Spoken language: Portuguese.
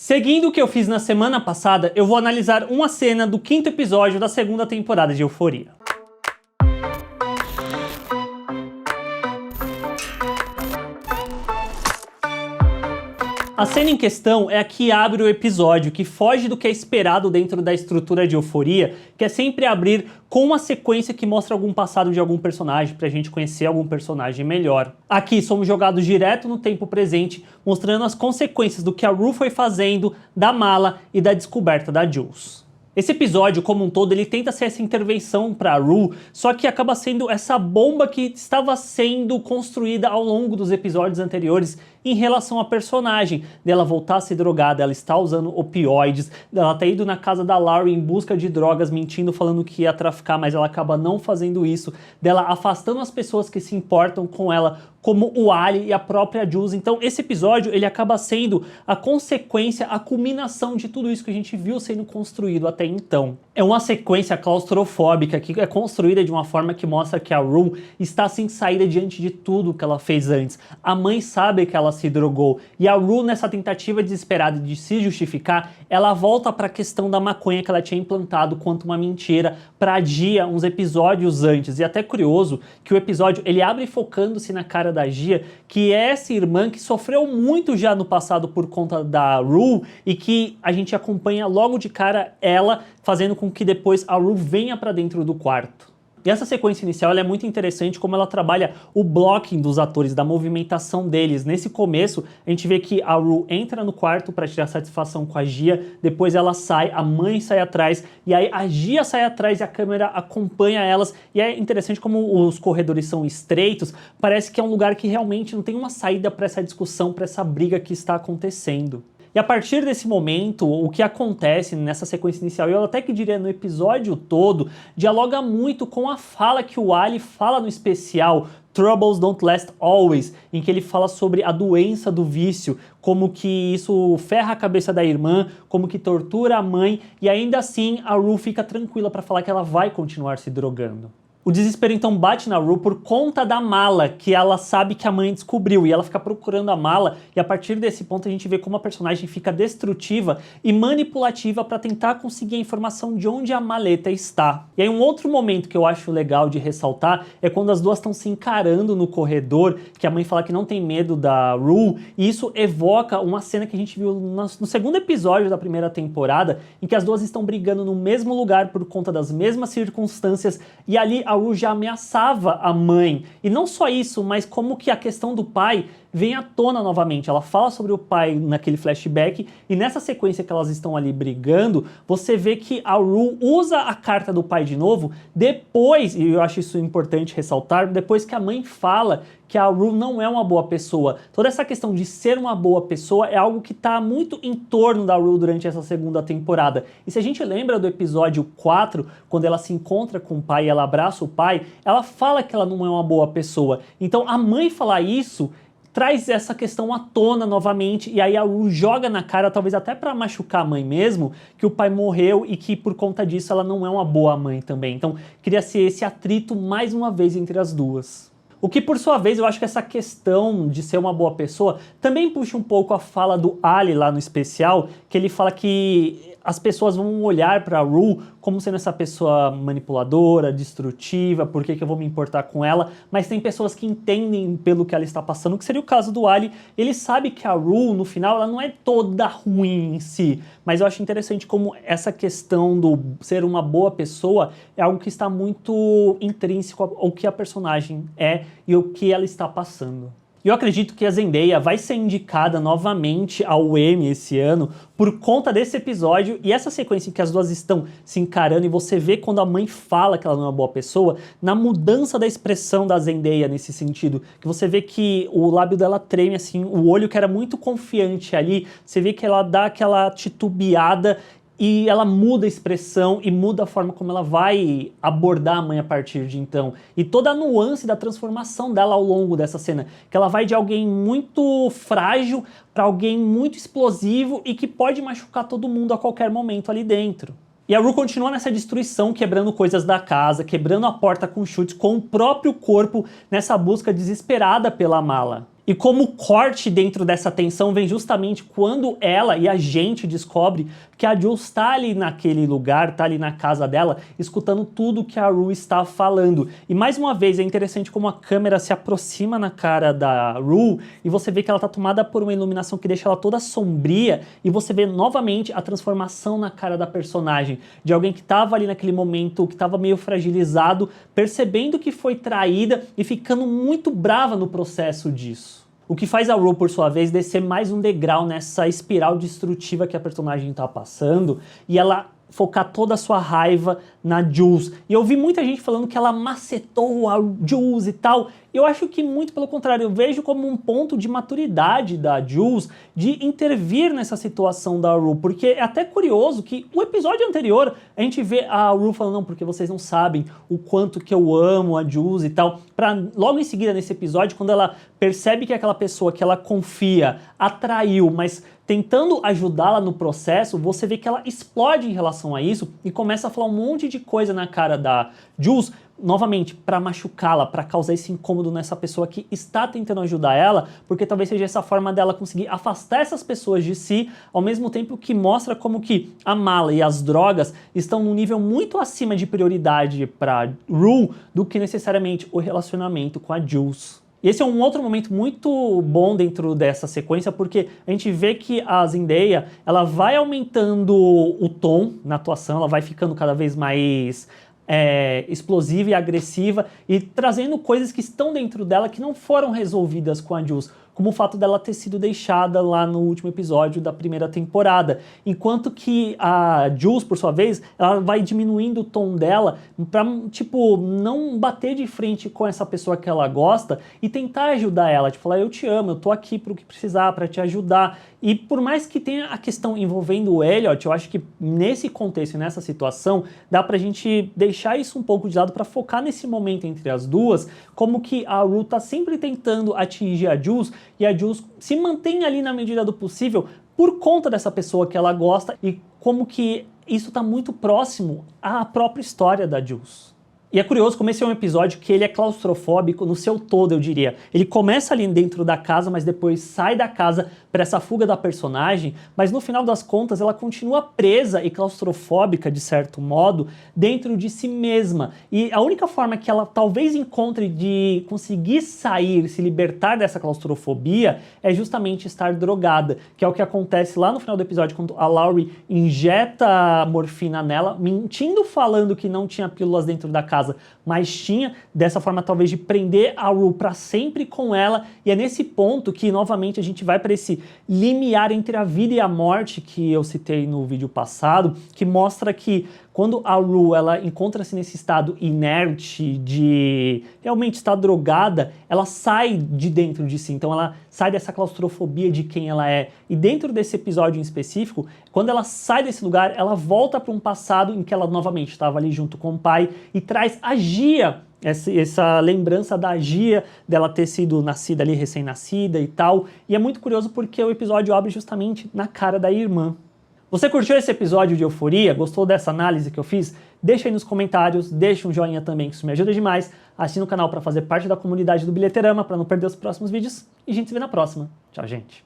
Seguindo o que eu fiz na semana passada, eu vou analisar uma cena do 5º episódio da 2ª temporada de Euphoria. A cena em questão é a que abre o episódio, que foge do que é esperado dentro da estrutura de Euphoria, que é sempre abrir com uma sequência que mostra algum passado de algum personagem, pra gente conhecer algum personagem melhor. Aqui somos jogados direto no tempo presente, mostrando as consequências do que a Rue foi fazendo, da mala e da descoberta da Jules. Esse episódio, como um todo, ele tenta ser essa intervenção para a Rue, só que acaba sendo essa bomba que estava sendo construída ao longo dos episódios anteriores em relação à personagem, dela voltar a ser drogada, ela está usando opioides, dela ter ido na casa da Laurie em busca de drogas, mentindo, falando que ia traficar, mas ela acaba não fazendo isso, dela afastando as pessoas que se importam com ela, como o Ali e a própria Jules. Então esse episódio, ele acaba sendo a consequência, a culminação de tudo isso que a gente viu sendo construído até então. É uma sequência claustrofóbica que é construída de uma forma que mostra que a Rue está sem saída diante de tudo que ela fez antes. A mãe sabe que ela se drogou e a Rue, nessa tentativa desesperada de se justificar, ela volta para a questão da maconha que ela tinha implantado quanto uma mentira para a Gia uns episódios antes. E até curioso que o episódio ele abre focando-se na cara da Gia, que é essa irmã que sofreu muito já no passado por conta da Rue e que a gente acompanha logo de cara ela fazendo com que depois a Rue venha para dentro do quarto. E essa sequência inicial ela é muito interessante como ela trabalha o blocking dos atores, da movimentação deles. Nesse começo, a gente vê que a Rue entra no quarto para tirar satisfação com a Gia, depois ela sai, a mãe sai atrás, e aí a Gia sai atrás e a câmera acompanha elas. E é interessante como os corredores são estreitos, parece que é um lugar que realmente não tem uma saída para essa discussão, para essa briga que está acontecendo. E a partir desse momento, o que acontece nessa sequência inicial, eu até que diria no episódio todo, dialoga muito com a fala que o Ali fala no especial Troubles Don't Last Always, em que ele fala sobre a doença do vício, como que isso ferra a cabeça da irmã, como que tortura a mãe, e ainda assim a Rue fica tranquila para falar que ela vai continuar se drogando. O desespero então bate na Rue por conta da mala, que ela sabe que a mãe descobriu, e ela fica procurando a mala, e a partir desse ponto a gente vê como a personagem fica destrutiva e manipulativa para tentar conseguir a informação de onde a maleta está. E aí um outro momento que eu acho legal de ressaltar é quando as duas estão se encarando no corredor, que a mãe fala que não tem medo da Rue, e isso evoca uma cena que a gente viu no 2º episódio da 1ª temporada, em que as duas estão brigando no mesmo lugar por conta das mesmas circunstâncias, e ali a Rue já ameaçava a mãe. E não só isso, mas como que a questão do pai vem à tona novamente. Ela fala sobre o pai naquele flashback e nessa sequência que elas estão ali brigando, você vê que a Rue usa a carta do pai de novo depois, e eu acho isso importante ressaltar, depois que a mãe fala que a Rue não é uma boa pessoa. Toda essa questão de ser uma boa pessoa é algo que está muito em torno da Rue durante essa 2ª temporada. E se a gente lembra do episódio 4, quando ela se encontra com o pai e ela abraça o pai, ela fala que ela não é uma boa pessoa. Então a mãe falar isso traz essa questão à tona novamente, e aí a Rue joga na cara, talvez até para machucar a mãe mesmo, que o pai morreu e que por conta disso ela não é uma boa mãe também. Então queria ser esse atrito mais uma vez entre as duas. O que, por sua vez, eu acho que essa questão de ser uma boa pessoa também puxa um pouco a fala do Ali lá no especial, que ele fala que as pessoas vão olhar para a Rue como sendo essa pessoa manipuladora, destrutiva, por que eu vou me importar com ela, mas tem pessoas que entendem pelo que ela está passando, que seria o caso do Ali. Ele sabe que a Rue, no final, ela não é toda ruim em si, mas eu acho interessante como essa questão do ser uma boa pessoa é algo que está muito intrínseco ao que a personagem é e o que ela está passando. E eu acredito que a Zendaya vai ser indicada novamente ao Emmy esse ano por conta desse episódio e essa sequência em que as duas estão se encarando e você vê quando a mãe fala que ela não é uma boa pessoa, na mudança da expressão da Zendaya nesse sentido, que você vê que o lábio dela treme assim, o olho que era muito confiante ali, você vê que ela dá aquela titubeada e ela muda a expressão e muda a forma como ela vai abordar a mãe a partir de então. E toda a nuance da transformação dela ao longo dessa cena, que ela vai de alguém muito frágil para alguém muito explosivo e que pode machucar todo mundo a qualquer momento ali dentro. E a Rue continua nessa destruição, quebrando coisas da casa, quebrando a porta com chutes, com o próprio corpo, nessa busca desesperada pela mala. E como o corte dentro dessa tensão vem justamente quando ela e a gente descobre que a Jules tá ali naquele lugar, tá ali na casa dela, escutando tudo que a Rue está falando. E mais uma vez é interessante como a câmera se aproxima na cara da Rue e você vê que ela tá tomada por uma iluminação que deixa ela toda sombria e você vê novamente a transformação na cara da personagem, de alguém que tava ali naquele momento, que tava meio fragilizado, percebendo que foi traída e ficando muito brava no processo disso. O que faz a Rue, por sua vez, descer mais um degrau nessa espiral destrutiva que a personagem tá passando e ela focar toda a sua raiva na Jules. E eu vi muita gente falando que ela macetou a Jules e tal. Eu acho que muito pelo contrário, eu vejo como um ponto de maturidade da Jules de intervir nessa situação da Rue, porque é até curioso que o episódio anterior a gente vê a Rue falando, não, porque vocês não sabem o quanto que eu amo a Jules e tal, pra logo em seguida nesse episódio, quando ela percebe que aquela pessoa que ela confia atraiu, mas tentando ajudá-la no processo, você vê que ela explode em relação a isso e começa a falar um monte de coisa na cara da Jules, novamente, para machucá-la, para causar esse incômodo nessa pessoa que está tentando ajudar ela, porque talvez seja essa forma dela conseguir afastar essas pessoas de si, ao mesmo tempo que mostra como que a mala e as drogas estão num nível muito acima de prioridade para Rue do que necessariamente o relacionamento com a Jules. E esse é um outro momento muito bom dentro dessa sequência, porque a gente vê que a Zendaya, ela vai aumentando o tom na atuação, ela vai ficando cada vez mais explosiva e agressiva e trazendo coisas que estão dentro dela que não foram resolvidas com a Jules, como o fato dela ter sido deixada lá no último episódio da primeira temporada, enquanto que a Jules, por sua vez, ela vai diminuindo o tom dela pra, tipo, não bater de frente com essa pessoa que ela gosta e tentar ajudar ela, tipo, falar, eu te amo, eu tô aqui pro que precisar, pra te ajudar. E por mais que tenha a questão envolvendo o Elliot, eu acho que nesse contexto e nessa situação, dá pra gente deixar isso um pouco de lado pra focar nesse momento entre as duas, como que a Rue tá sempre tentando atingir a Jules e a Jules se mantém ali na medida do possível por conta dessa pessoa que ela gosta e como que isso tá muito próximo à própria história da Jules. E é curioso como esse é um episódio que ele é claustrofóbico no seu todo, eu diria. Ele começa ali dentro da casa, mas depois sai da casa para essa fuga da personagem, mas no final das contas ela continua presa e claustrofóbica, de certo modo, dentro de si mesma. E a única forma que ela talvez encontre de conseguir sair, se libertar dessa claustrofobia, é justamente estar drogada, que é o que acontece lá no final do episódio, quando a Laurie injeta morfina nela, mentindo falando que não tinha pílulas dentro da casa, mas tinha, dessa forma talvez de prender a Rue para sempre com ela, e é nesse ponto que novamente a gente vai para esse limiar entre a vida e a morte que eu citei no vídeo passado, que mostra que quando a Rue ela encontra-se nesse estado inerte de realmente estar drogada, ela sai de dentro de si, então ela sai dessa claustrofobia de quem ela é. E dentro desse episódio em específico, quando ela sai desse lugar, ela volta para um passado em que ela novamente estava ali junto com o pai e traz a Gia, essa lembrança da Gia, dela ter sido nascida ali, recém-nascida e tal. E é muito curioso porque o episódio abre justamente na cara da irmã. Você curtiu esse episódio de Euforia? Gostou dessa análise que eu fiz? Deixa aí nos comentários, deixa um joinha também, que isso me ajuda demais. Assina o canal para fazer parte da comunidade do Bilheterama, para não perder os próximos vídeos. E a gente se vê na próxima. Tchau, gente.